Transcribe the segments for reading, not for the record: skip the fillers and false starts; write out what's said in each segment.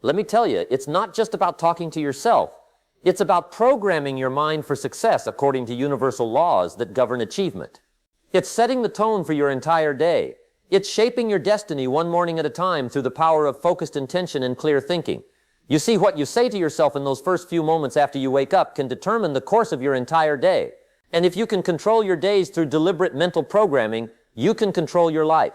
Let me tell you, it's not just about talking to yourself. It's about programming your mind for success according to universal laws that govern achievement. It's setting the tone for your entire day. It's shaping your destiny one morning at a time through the power of focused intention and clear thinking. You see, what you say to yourself in those first few moments after you wake up can determine the course of your entire day. And if you can control your days through deliberate mental programming, you can control your life.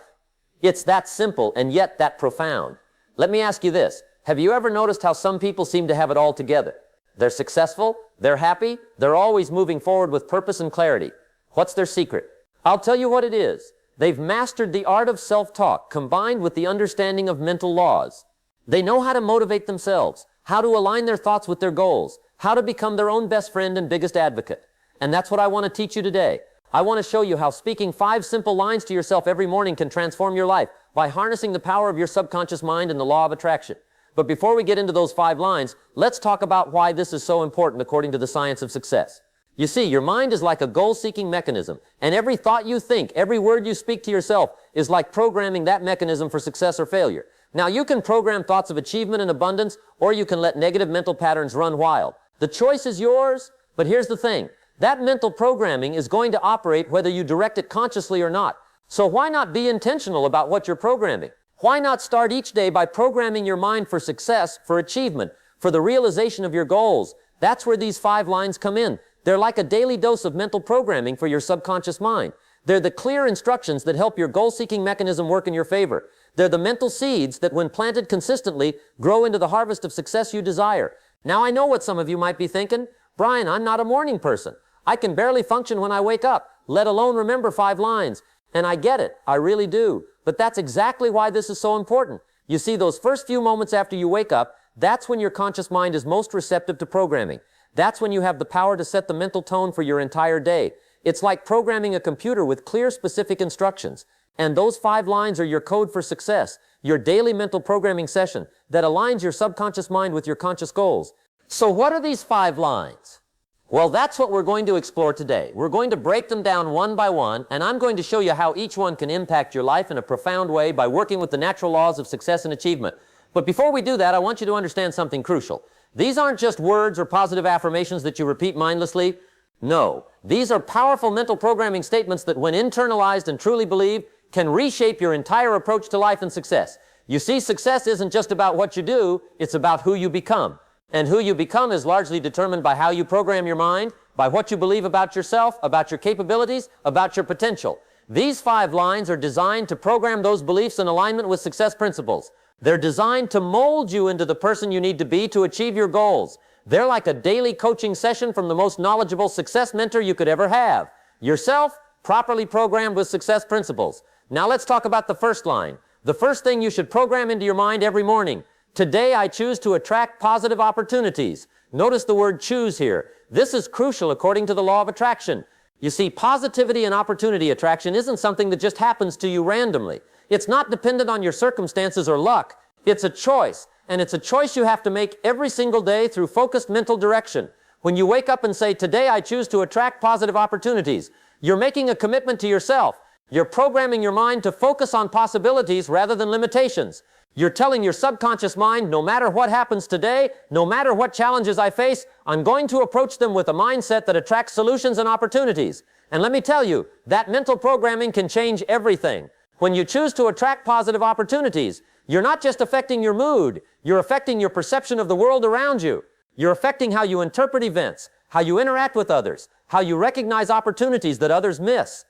It's that simple and yet that profound. Let me ask you this. Have you ever noticed how some people seem to have it all together? They're successful, they're happy, they're always moving forward with purpose and clarity. What's their secret? I'll tell you what it is. They've mastered the art of self-talk combined with the understanding of mental laws. They know how to motivate themselves, how to align their thoughts with their goals, how to become their own best friend and biggest advocate. And that's what I want to teach you today. I want to show you how speaking 5 simple lines to yourself every morning can transform your life by harnessing the power of your subconscious mind and the law of attraction. But before we get into those 5 lines, let's talk about why this is so important according to the science of success. You see, your mind is like a goal-seeking mechanism, and every thought you think, every word you speak to yourself is like programming that mechanism for success or failure. Now, you can program thoughts of achievement and abundance, or you can let negative mental patterns run wild. The choice is yours, but here's the thing. That mental programming is going to operate whether you direct it consciously or not. So why not be intentional about what you're programming? Why not start each day by programming your mind for success, for achievement, for the realization of your goals? That's where these 5 lines come in. They're like a daily dose of mental programming for your subconscious mind. They're the clear instructions that help your goal-seeking mechanism work in your favor. They're the mental seeds that, when planted consistently, grow into the harvest of success you desire. Now, I know what some of you might be thinking. Brian, I'm not a morning person. I can barely function when I wake up, let alone remember 5 lines. And I get it. I really do. But that's exactly why this is so important. You see, those first few moments after you wake up, that's when your conscious mind is most receptive to programming. That's when you have the power to set the mental tone for your entire day. It's like programming a computer with clear, specific instructions. And those 5 lines are your code for success, your daily mental programming session that aligns your subconscious mind with your conscious goals. So what are these 5 lines? Well, that's what we're going to explore today. We're going to break them down one by one, and I'm going to show you how each one can impact your life in a profound way by working with the natural laws of success and achievement. But before we do that, I want you to understand something crucial. These aren't just words or positive affirmations that you repeat mindlessly. No, these are powerful mental programming statements that, when internalized and truly believed, can reshape your entire approach to life and success. You see, success isn't just about what you do, it's about who you become. And who you become is largely determined by how you program your mind, by what you believe about yourself, about your capabilities, about your potential. These 5 lines are designed to program those beliefs in alignment with success principles. They're designed to mold you into the person you need to be to achieve your goals. They're like a daily coaching session from the most knowledgeable success mentor you could ever have. Yourself, properly programmed with success principles. Now let's talk about the first line. The first thing you should program into your mind every morning. Today I choose to attract positive opportunities. Notice the word choose here. This is crucial according to the law of attraction. You see, positivity and opportunity attraction isn't something that just happens to you randomly. It's not dependent on your circumstances or luck. It's a choice, and it's a choice you have to make every single day through focused mental direction. When you wake up and say, today I choose to attract positive opportunities, you're making a commitment to yourself. You're programming your mind to focus on possibilities rather than limitations. You're telling your subconscious mind, no matter what happens today, no matter what challenges I face, I'm going to approach them with a mindset that attracts solutions and opportunities. And let me tell you, that mental programming can change everything. When you choose to attract positive opportunities, you're not just affecting your mood, you're affecting your perception of the world around you. You're affecting how you interpret events, how you interact with others, how you recognize opportunities that others miss.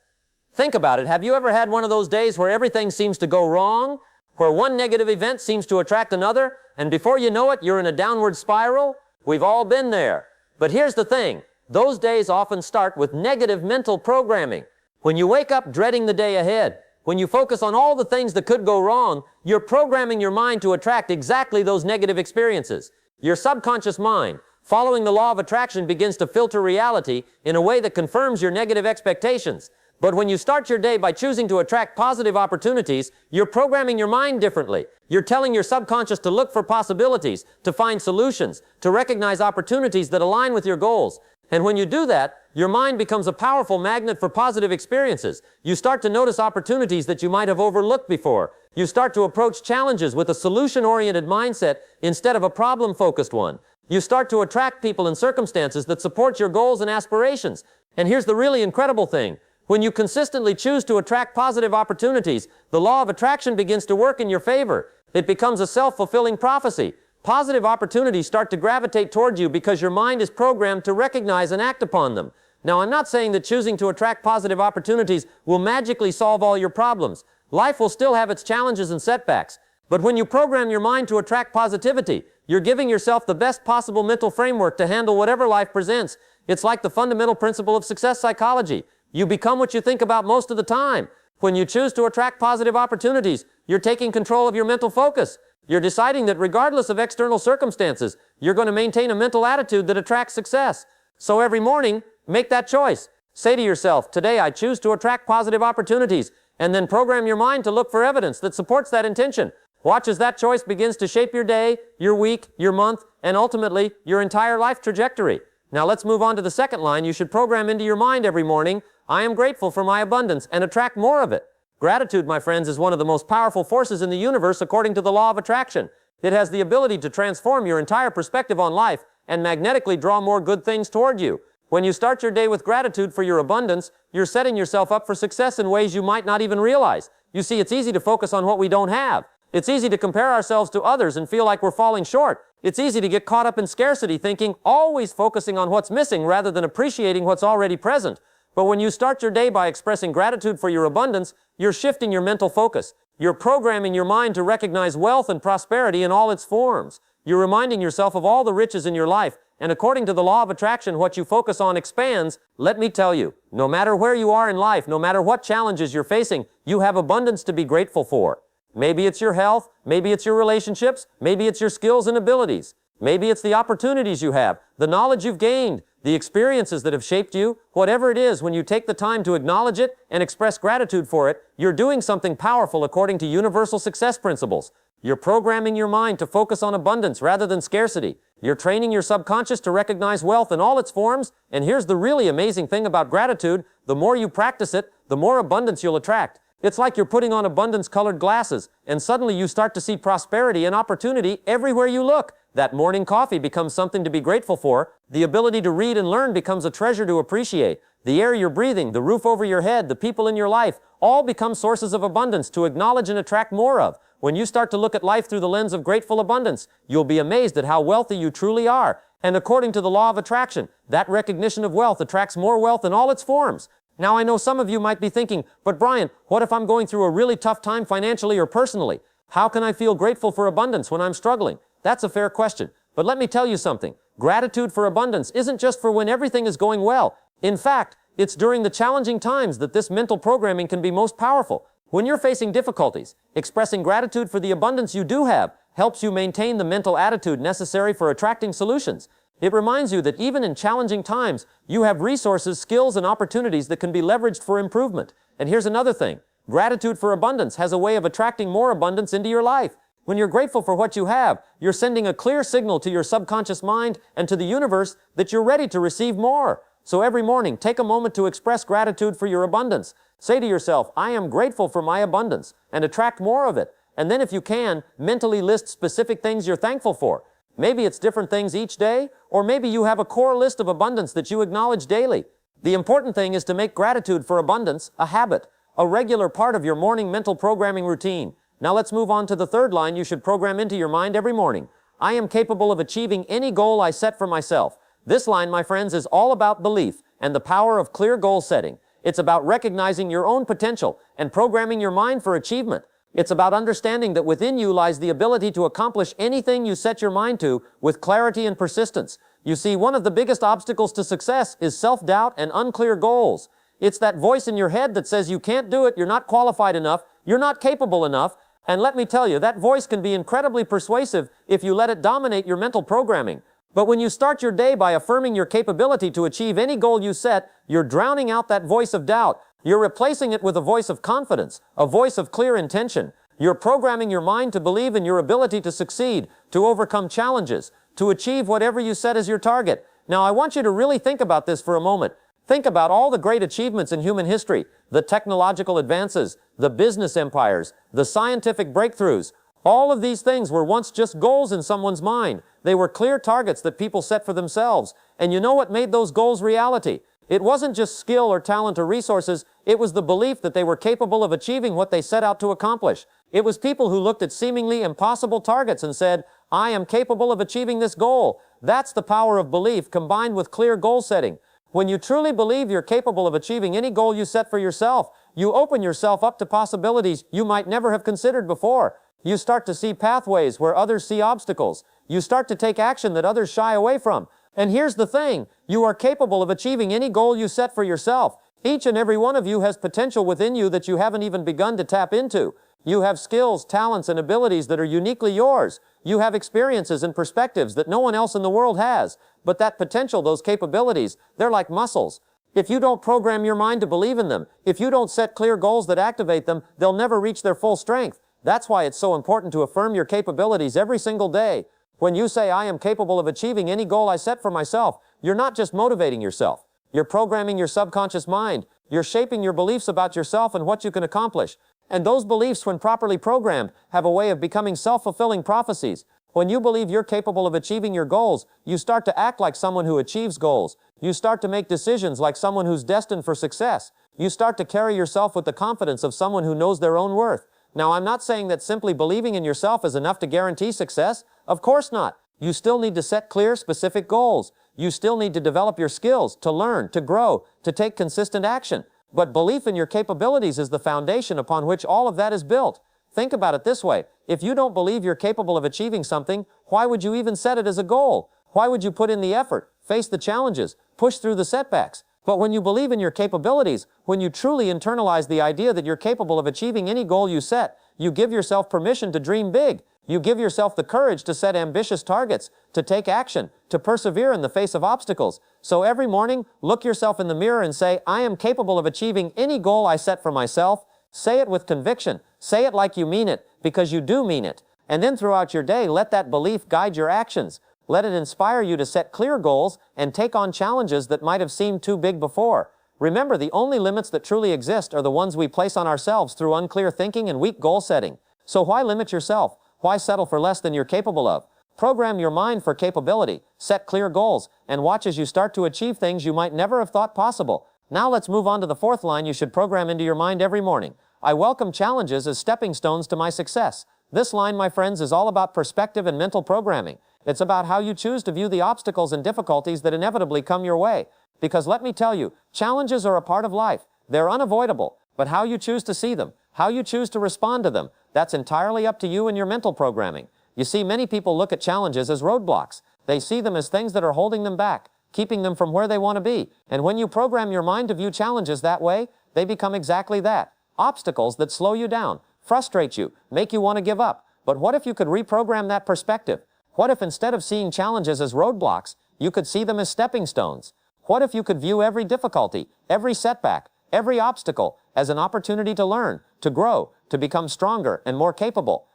Think about it. Have you ever had one of those days where everything seems to go wrong, where one negative event seems to attract another, and before you know it, you're in a downward spiral? We've all been there. But here's the thing. Those days often start with negative mental programming. When you wake up dreading the day ahead, when you focus on all the things that could go wrong, you're programming your mind to attract exactly those negative experiences. Your subconscious mind, following the law of attraction, begins to filter reality in a way that confirms your negative expectations. But when you start your day by choosing to attract positive opportunities, you're programming your mind differently. You're telling your subconscious to look for possibilities, to find solutions, to recognize opportunities that align with your goals. And when you do that, your mind becomes a powerful magnet for positive experiences. You start to notice opportunities that you might have overlooked before. You start to approach challenges with a solution-oriented mindset instead of a problem-focused one. You start to attract people and circumstances that support your goals and aspirations. And here's the really incredible thing. When you consistently choose to attract positive opportunities, the law of attraction begins to work in your favor. It becomes a self-fulfilling prophecy. Positive opportunities start to gravitate toward you because your mind is programmed to recognize and act upon them. Now, I'm not saying that choosing to attract positive opportunities will magically solve all your problems. Life will still have its challenges and setbacks. But when you program your mind to attract positivity, you're giving yourself the best possible mental framework to handle whatever life presents. It's like the fundamental principle of success psychology. You become what you think about most of the time. When you choose to attract positive opportunities, you're taking control of your mental focus. You're deciding that regardless of external circumstances, you're going to maintain a mental attitude that attracts success. So every morning, make that choice. Say to yourself, today I choose to attract positive opportunities, and then program your mind to look for evidence that supports that intention. Watch as that choice begins to shape your day, your week, your month, and ultimately, your entire life trajectory. Now let's move on to the second line. You should program into your mind every morning, I am grateful for my abundance, and attract more of it. Gratitude, my friends, is one of the most powerful forces in the universe according to the law of attraction. It has the ability to transform your entire perspective on life and magnetically draw more good things toward you. When you start your day with gratitude for your abundance, you're setting yourself up for success in ways you might not even realize. You see, it's easy to focus on what we don't have. It's easy to compare ourselves to others and feel like we're falling short. It's easy to get caught up in scarcity thinking, always focusing on what's missing rather than appreciating what's already present. But when you start your day by expressing gratitude for your abundance, you're shifting your mental focus. You're programming your mind to recognize wealth and prosperity in all its forms. You're reminding yourself of all the riches in your life, and according to the law of attraction, what you focus on expands. Let me tell you, no matter where you are in life, no matter what challenges you're facing, you have abundance to be grateful for. Maybe it's your health, maybe it's your relationships, maybe it's your skills and abilities. Maybe it's the opportunities you have, the knowledge you've gained, the experiences that have shaped you. Whatever it is, when you take the time to acknowledge it and express gratitude for it, you're doing something powerful according to universal success principles. You're programming your mind to focus on abundance rather than scarcity. You're training your subconscious to recognize wealth in all its forms. And here's the really amazing thing about gratitude. The more you practice it, the more abundance you'll attract. It's like you're putting on abundance-colored glasses, and suddenly you start to see prosperity and opportunity everywhere you look. That morning coffee becomes something to be grateful for. The ability to read and learn becomes a treasure to appreciate. The air you're breathing, the roof over your head, the people in your life, all become sources of abundance to acknowledge and attract more of. When you start to look at life through the lens of grateful abundance, you'll be amazed at how wealthy you truly are. And according to the law of attraction, that recognition of wealth attracts more wealth in all its forms. Now, I know some of you might be thinking, but Brian, what if I'm going through a really tough time financially or personally? How can I feel grateful for abundance when I'm struggling? That's a fair question. But let me tell you something. Gratitude for abundance isn't just for when everything is going well. In fact, it's during the challenging times that this mental programming can be most powerful. When you're facing difficulties, expressing gratitude for the abundance you do have helps you maintain the mental attitude necessary for attracting solutions. It reminds you that even in challenging times, you have resources, skills, and opportunities that can be leveraged for improvement. And here's another thing. Gratitude for abundance has a way of attracting more abundance into your life. When you're grateful for what you have, you're sending a clear signal to your subconscious mind and to the universe that you're ready to receive more. So every morning, take a moment to express gratitude for your abundance. Say to yourself, I am grateful for my abundance, and attract more of it. And then if you can, mentally list specific things you're thankful for. Maybe it's different things each day, or maybe you have a core list of abundance that you acknowledge daily. The important thing is to make gratitude for abundance a habit, a regular part of your morning mental programming routine. Now let's move on to the third line you should program into your mind every morning. I am capable of achieving any goal I set for myself. This line, my friends, is all about belief and the power of clear goal setting. It's about recognizing your own potential and programming your mind for achievement. It's about understanding that within you lies the ability to accomplish anything you set your mind to with clarity and persistence. You see, one of the biggest obstacles to success is self-doubt and unclear goals. It's that voice in your head that says you can't do it, you're not qualified enough, you're not capable enough. And let me tell you, that voice can be incredibly persuasive if you let it dominate your mental programming. But when you start your day by affirming your capability to achieve any goal you set, you're drowning out that voice of doubt. You're replacing it with a voice of confidence, a voice of clear intention. You're programming your mind to believe in your ability to succeed, to overcome challenges, to achieve whatever you set as your target. Now I want you to really think about this for a moment. Think about all the great achievements in human history, the technological advances, the business empires, the scientific breakthroughs. All of these things were once just goals in someone's mind. They were clear targets that people set for themselves. And you know what made those goals reality? It wasn't just skill or talent or resources. It was the belief that they were capable of achieving what they set out to accomplish. It was people who looked at seemingly impossible targets and said, I am capable of achieving this goal. That's the power of belief combined with clear goal setting. When you truly believe you're capable of achieving any goal you set for yourself, you open yourself up to possibilities you might never have considered before. You start to see pathways where others see obstacles. You start to take action that others shy away from. And here's the thing, you are capable of achieving any goal you set for yourself. Each and every one of you has potential within you that you haven't even begun to tap into. You have skills, talents, and abilities that are uniquely yours. You have experiences and perspectives that no one else in the world has. But that potential, those capabilities, they're like muscles. If you don't program your mind to believe in them, if you don't set clear goals that activate them, they'll never reach their full strength. That's why it's so important to affirm your capabilities every single day. When you say, I am capable of achieving any goal I set for myself, you're not just motivating yourself. You're programming your subconscious mind. You're shaping your beliefs about yourself and what you can accomplish. And those beliefs, when properly programmed, have a way of becoming self-fulfilling prophecies. When you believe you're capable of achieving your goals, you start to act like someone who achieves goals. You start to make decisions like someone who's destined for success. You start to carry yourself with the confidence of someone who knows their own worth. Now, I'm not saying that simply believing in yourself is enough to guarantee success. Of course not. You still need to set clear, specific goals. You still need to develop your skills, to learn, to grow, to take consistent action. But belief in your capabilities is the foundation upon which all of that is built. Think about it this way. If you don't believe you're capable of achieving something, why would you even set it as a goal? Why would you put in the effort, face the challenges, push through the setbacks? But when you believe in your capabilities, when you truly internalize the idea that you're capable of achieving any goal you set, you give yourself permission to dream big. You give yourself the courage to set ambitious targets, to take action, to persevere in the face of obstacles. So every morning, look yourself in the mirror and say, I am capable of achieving any goal I set for myself. Say it with conviction. Say it like you mean it, because you do mean it. And then throughout your day, let that belief guide your actions. Let it inspire you to set clear goals and take on challenges that might have seemed too big before. Remember, the only limits that truly exist are the ones we place on ourselves through unclear thinking and weak goal setting. So why limit yourself? Why settle for less than you're capable of? Program your mind for capability, set clear goals, and watch as you start to achieve things you might never have thought possible. Now let's move on to the fourth line you should program into your mind every morning. I welcome challenges as stepping stones to my success. This line, my friends, is all about perspective and mental programming. It's about how you choose to view the obstacles and difficulties that inevitably come your way. Because let me tell you, challenges are a part of life. They're unavoidable. But how you choose to see them, how you choose to respond to them, that's entirely up to you and your mental programming. You see, many people look at challenges as roadblocks. They see them as things that are holding them back, keeping them from where they want to be. And when you program your mind to view challenges that way, they become exactly that. Obstacles that slow you down, frustrate you, make you want to give up. But what if you could reprogram that perspective? What if instead of seeing challenges as roadblocks, you could see them as stepping stones? What if you could view every difficulty, every setback, every obstacle as an opportunity to learn, to grow, to become stronger and more capable?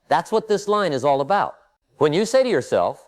That's what this line is all about. When you say to yourself,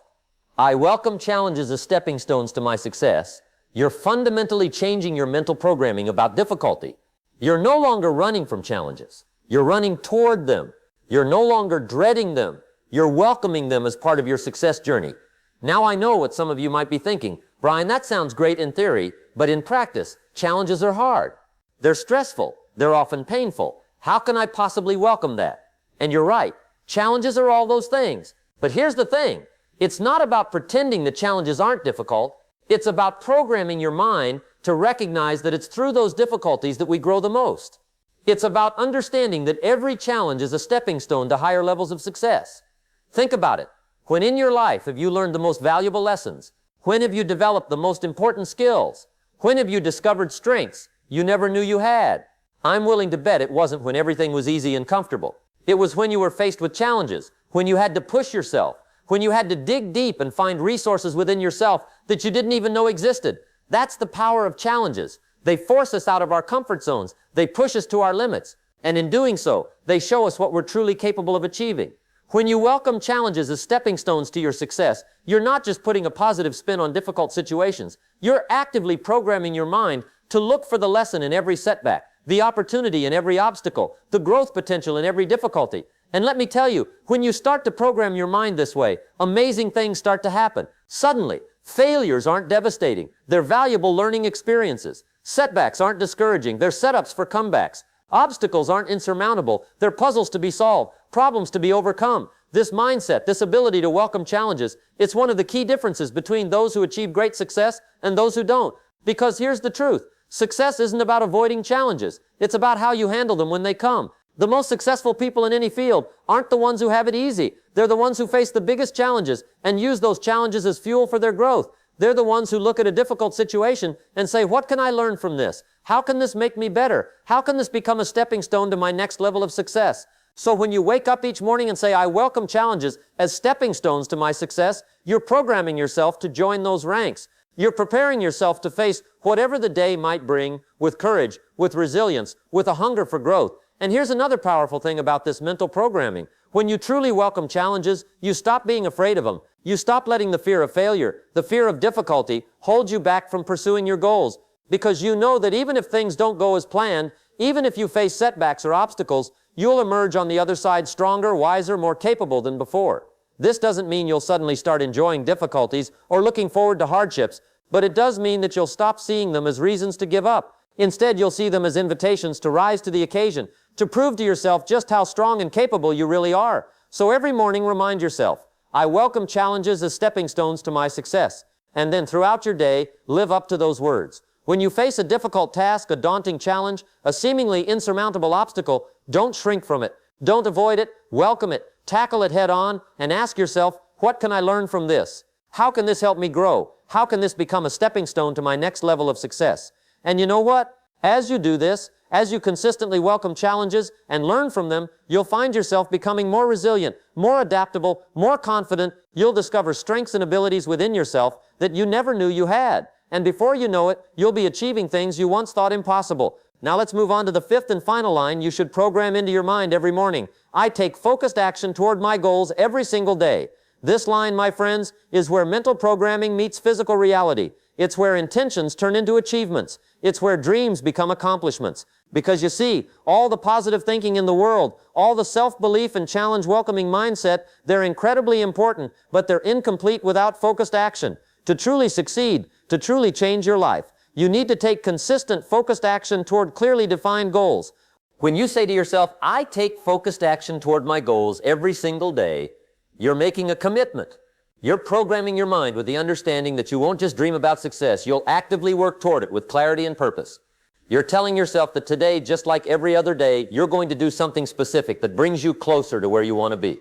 I welcome challenges as stepping stones to my success, you're fundamentally changing your mental programming about difficulty. You're no longer running from challenges. You're running toward them. You're no longer dreading them. You're welcoming them as part of your success journey. Now I know what some of you might be thinking. Brian, that sounds great in theory, but in practice, challenges are hard. They're stressful. They're often painful. How can I possibly welcome that? And you're right. Challenges are all those things. But here's the thing. It's not about pretending that challenges aren't difficult. It's about programming your mind to recognize that it's through those difficulties that we grow the most. It's about understanding that every challenge is a stepping stone to higher levels of success. Think about it. When in your life have you learned the most valuable lessons? When have you developed the most important skills? When have you discovered strengths you never knew you had? I'm willing to bet it wasn't when everything was easy and comfortable. It was when you were faced with challenges, when you had to push yourself, when you had to dig deep and find resources within yourself that you didn't even know existed. That's the power of challenges. They force us out of our comfort zones. They push us to our limits. And in doing so, they show us what we're truly capable of achieving. When you welcome challenges as stepping stones to your success, you're not just putting a positive spin on difficult situations. You're actively programming your mind to look for the lesson in every setback, the opportunity in every obstacle, the growth potential in every difficulty. And let me tell you, when you start to program your mind this way, amazing things start to happen. Suddenly, failures aren't devastating. They're valuable learning experiences. Setbacks aren't discouraging. They're setups for comebacks. Obstacles aren't insurmountable. They're puzzles to be solved, problems to be overcome. This mindset, this ability to welcome challenges, it's one of the key differences between those who achieve great success and those who don't. Because here's the truth. Success isn't about avoiding challenges. It's about how you handle them when they come. The most successful people in any field aren't the ones who have it easy. They're the ones who face the biggest challenges and use those challenges as fuel for their growth. They're the ones who look at a difficult situation and say, what can I learn from this? How can this make me better? How can this become a stepping stone to my next level of success? So when you wake up each morning and say, I welcome challenges as stepping stones to my success, you're programming yourself to join those ranks. You're preparing yourself to face whatever the day might bring with courage, with resilience, with a hunger for growth. And here's another powerful thing about this mental programming. When you truly welcome challenges, you stop being afraid of them. You stop letting the fear of failure, the fear of difficulty, hold you back from pursuing your goals. Because you know that even if things don't go as planned, even if you face setbacks or obstacles, you'll emerge on the other side stronger, wiser, more capable than before. This doesn't mean you'll suddenly start enjoying difficulties or looking forward to hardships, but it does mean that you'll stop seeing them as reasons to give up. Instead, you'll see them as invitations to rise to the occasion, to prove to yourself just how strong and capable you really are. So every morning, remind yourself, I welcome challenges as stepping stones to my success. And then throughout your day, live up to those words. When you face a difficult task, a daunting challenge, a seemingly insurmountable obstacle, don't shrink from it. Don't avoid it. Welcome it. Tackle it head on and ask yourself, what can I learn from this? How can this help me grow? How can this become a stepping stone to my next level of success? And you know what? As you do this, as you consistently welcome challenges and learn from them, you'll find yourself becoming more resilient, more adaptable, more confident. You'll discover strengths and abilities within yourself that you never knew you had. And before you know it, you'll be achieving things you once thought impossible. Now let's move on to the fifth and final line you should program into your mind every morning. I take focused action toward my goals every single day. This line, my friends, is where mental programming meets physical reality. It's where intentions turn into achievements. It's where dreams become accomplishments. Because you see, all the positive thinking in the world, all the self-belief and challenge-welcoming mindset, they're incredibly important, but they're incomplete without focused action. To truly succeed, to truly change your life, you need to take consistent, focused action toward clearly defined goals. When you say to yourself, I take focused action toward my goals every single day, you're making a commitment. You're programming your mind with the understanding that you won't just dream about success, you'll actively work toward it with clarity and purpose. You're telling yourself that today, just like every other day, you're going to do something specific that brings you closer to where you want to be.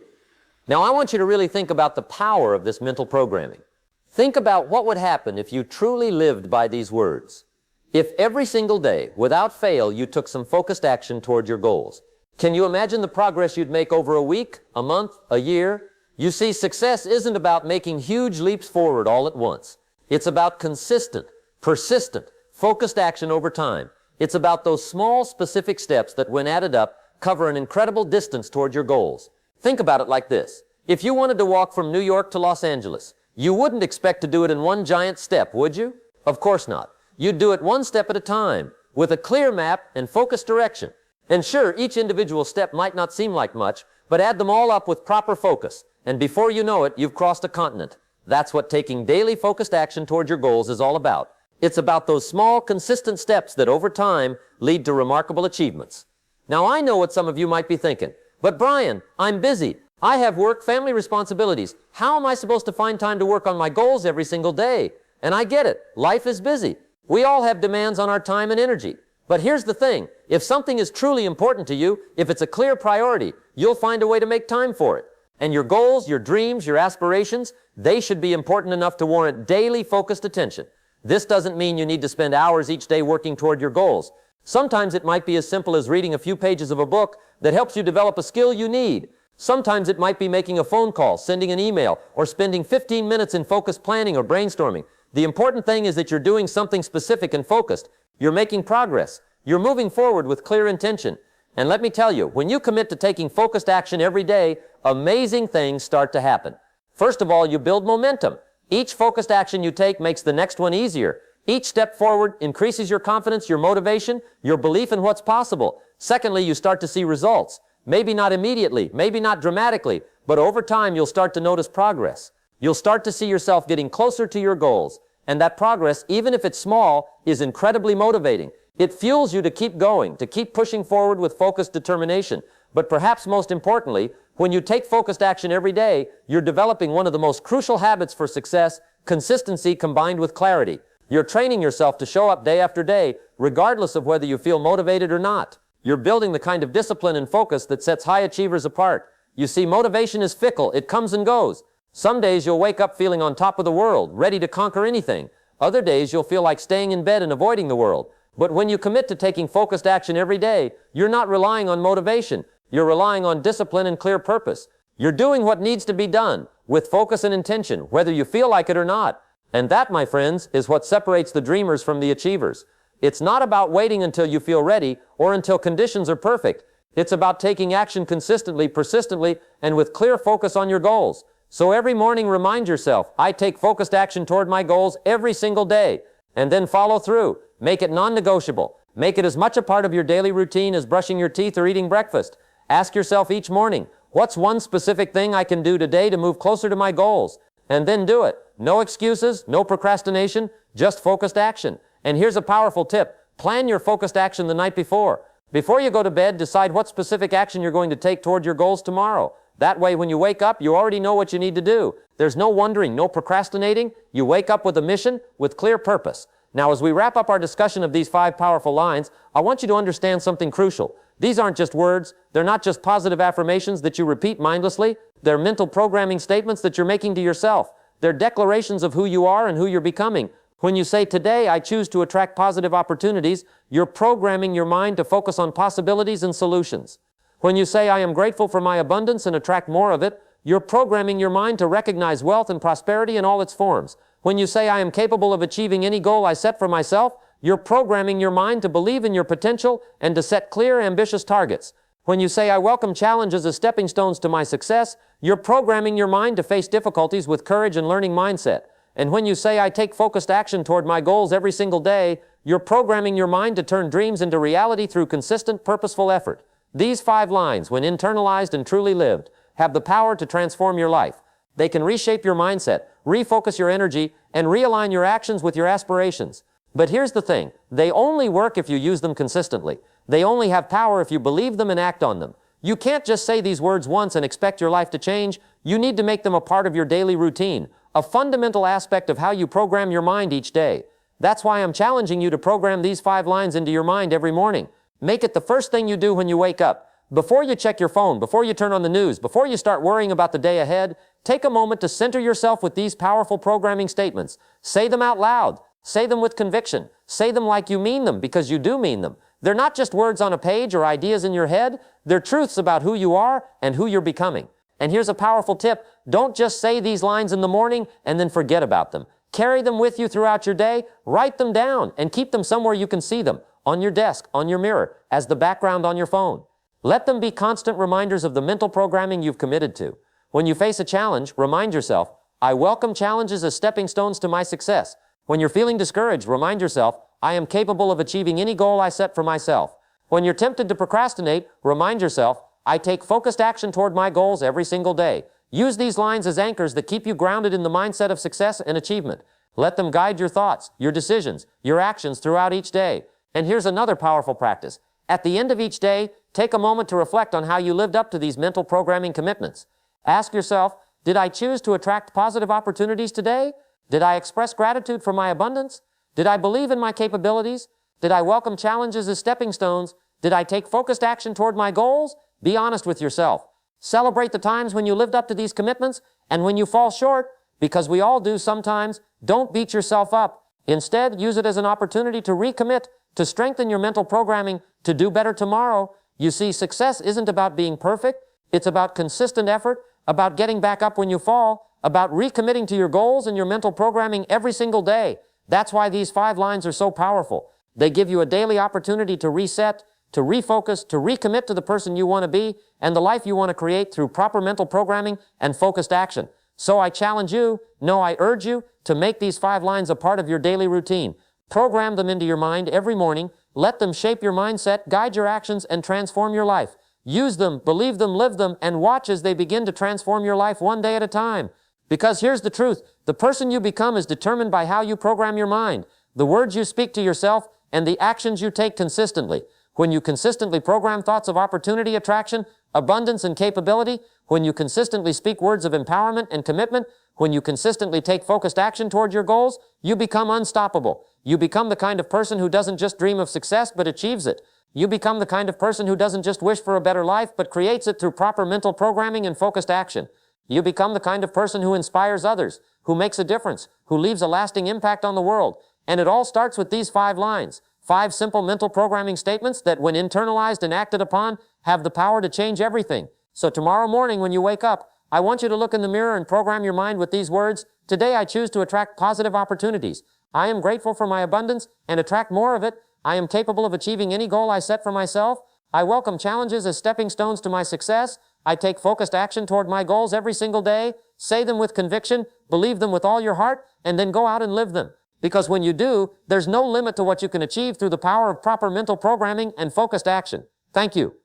Now, I want you to really think about the power of this mental programming. Think about what would happen if you truly lived by these words. If every single day, without fail, you took some focused action toward your goals. Can you imagine the progress you'd make over a week, a month, a year? You see, success isn't about making huge leaps forward all at once. It's about consistent, persistent, focused action over time. It's about those small, specific steps that, when added up, cover an incredible distance toward your goals. Think about it like this. If you wanted to walk from New York to Los Angeles, you wouldn't expect to do it in one giant step, would you? Of course not. You'd do it one step at a time, with a clear map and focused direction. And sure, each individual step might not seem like much, but add them all up with proper focus, and before you know it, you've crossed a continent. That's what taking daily focused action toward your goals is all about. It's about those small, consistent steps that over time lead to remarkable achievements. Now, I know what some of you might be thinking, but Brian, I'm busy. I have work, family responsibilities. How am I supposed to find time to work on my goals every single day? And I get it. Life is busy. We all have demands on our time and energy. But here's the thing. If something is truly important to you, if it's a clear priority, you'll find a way to make time for it. And your goals, your dreams, your aspirations, they should be important enough to warrant daily focused attention. This doesn't mean you need to spend hours each day working toward your goals. Sometimes it might be as simple as reading a few pages of a book that helps you develop a skill you need. Sometimes it might be making a phone call, sending an email, or spending 15 minutes in focused planning or brainstorming. The important thing is that you're doing something specific and focused. You're making progress. You're moving forward with clear intention. And let me tell you, when you commit to taking focused action every day, amazing things start to happen. First of all, you build momentum. Each focused action you take makes the next one easier. Each step forward increases your confidence, your motivation, your belief in what's possible. Secondly, you start to see results. Maybe not immediately, maybe not dramatically, but over time you'll start to notice progress. You'll start to see yourself getting closer to your goals. And that progress, even if it's small, is incredibly motivating. It fuels you to keep going, to keep pushing forward with focused determination. But perhaps most importantly, when you take focused action every day, you're developing one of the most crucial habits for success, consistency combined with clarity. You're training yourself to show up day after day, regardless of whether you feel motivated or not. You're building the kind of discipline and focus that sets high achievers apart. You see, motivation is fickle. It comes and goes. Some days you'll wake up feeling on top of the world, ready to conquer anything. Other days you'll feel like staying in bed and avoiding the world. But when you commit to taking focused action every day, you're not relying on motivation. You're relying on discipline and clear purpose. You're doing what needs to be done with focus and intention, whether you feel like it or not. And that, my friends, is what separates the dreamers from the achievers. It's not about waiting until you feel ready or until conditions are perfect. It's about taking action consistently, persistently, and with clear focus on your goals. So every morning remind yourself, I take focused action toward my goals every single day. And then follow through. Make it non-negotiable. Make it as much a part of your daily routine as brushing your teeth or eating breakfast. Ask yourself each morning, what's one specific thing I can do today to move closer to my goals? And then do it. No excuses, no procrastination, just focused action. And here's a powerful tip. Plan your focused action the night before. Before you go to bed, decide what specific action you're going to take toward your goals tomorrow. That way, when you wake up, you already know what you need to do. There's no wondering, no procrastinating. You wake up with a mission, with clear purpose. Now, as we wrap up our discussion of these 5 powerful lines, I want you to understand something crucial. These aren't just words. They're not just positive affirmations that you repeat mindlessly. They're mental programming statements that you're making to yourself. They're declarations of who you are and who you're becoming. When you say, today I choose to attract positive opportunities, you're programming your mind to focus on possibilities and solutions. When you say, I am grateful for my abundance and attract more of it, you're programming your mind to recognize wealth and prosperity in all its forms. When you say, I am capable of achieving any goal I set for myself, you're programming your mind to believe in your potential and to set clear, ambitious targets. When you say, I welcome challenges as stepping stones to my success, you're programming your mind to face difficulties with courage and learning mindset. And when you say, I take focused action toward my goals every single day, you're programming your mind to turn dreams into reality through consistent, purposeful effort. These 5 lines, when internalized and truly lived, have the power to transform your life. They can reshape your mindset, refocus your energy, and realign your actions with your aspirations. But here's the thing. They only work if you use them consistently. They only have power if you believe them and act on them. You can't just say these words once and expect your life to change. You need to make them a part of your daily routine, a fundamental aspect of how you program your mind each day. That's why I'm challenging you to program these 5 lines into your mind every morning. Make it the first thing you do when you wake up. Before you check your phone, before you turn on the news, before you start worrying about the day ahead, take a moment to center yourself with these powerful programming statements. Say them out loud. Say them with conviction. Say them like you mean them, because you do mean them. They're not just words on a page or ideas in your head. They're truths about who you are and who you're becoming. And here's a powerful tip. Don't just say these lines in the morning and then forget about them. Carry them with you throughout your day. Write them down and keep them somewhere you can see them. On your desk, on your mirror, as the background on your phone. Let them be constant reminders of the mental programming you've committed to. When you face a challenge, remind yourself, I welcome challenges as stepping stones to my success. When you're feeling discouraged, remind yourself, I am capable of achieving any goal I set for myself. When you're tempted to procrastinate, remind yourself, I take focused action toward my goals every single day. Use these lines as anchors that keep you grounded in the mindset of success and achievement. Let them guide your thoughts, your decisions, your actions throughout each day. And here's another powerful practice. At the end of each day, take a moment to reflect on how you lived up to these mental programming commitments. Ask yourself, did I choose to attract positive opportunities today? Did I express gratitude for my abundance? Did I believe in my capabilities? Did I welcome challenges as stepping stones? Did I take focused action toward my goals? Be honest with yourself. Celebrate the times when you lived up to these commitments, and when you fall short, because we all do sometimes, don't beat yourself up. Instead, use it as an opportunity to recommit, to strengthen your mental programming, to do better tomorrow. You see, success isn't about being perfect. It's about consistent effort, about getting back up when you fall, about recommitting to your goals and your mental programming every single day. That's why these 5 lines are so powerful. They give you a daily opportunity to reset, to refocus, to recommit to the person you want to be and the life you want to create through proper mental programming and focused action. So I challenge you, no, I urge you to make these 5 lines a part of your daily routine. Program them into your mind every morning. Let them shape your mindset, guide your actions, and transform your life. Use them, believe them, live them, and watch as they begin to transform your life one day at a time. Because here's the truth. The person you become is determined by how you program your mind, the words you speak to yourself, and the actions you take consistently. When you consistently program thoughts of opportunity, attraction, abundance, and capability, when you consistently speak words of empowerment and commitment, when you consistently take focused action toward your goals, you become unstoppable. You become the kind of person who doesn't just dream of success, but achieves it. You become the kind of person who doesn't just wish for a better life, but creates it through proper mental programming and focused action. You become the kind of person who inspires others, who makes a difference, who leaves a lasting impact on the world. And it all starts with these 5 lines. 5 simple mental programming statements that, when internalized and acted upon, have the power to change everything. So tomorrow morning when you wake up, I want you to look in the mirror and program your mind with these words. Today I choose to attract positive opportunities. I am grateful for my abundance and attract more of it. I am capable of achieving any goal I set for myself. I welcome challenges as stepping stones to my success. I take focused action toward my goals every single day. Say them with conviction, believe them with all your heart, and then go out and live them. Because when you do, there's no limit to what you can achieve through the power of proper mental programming and focused action. Thank you.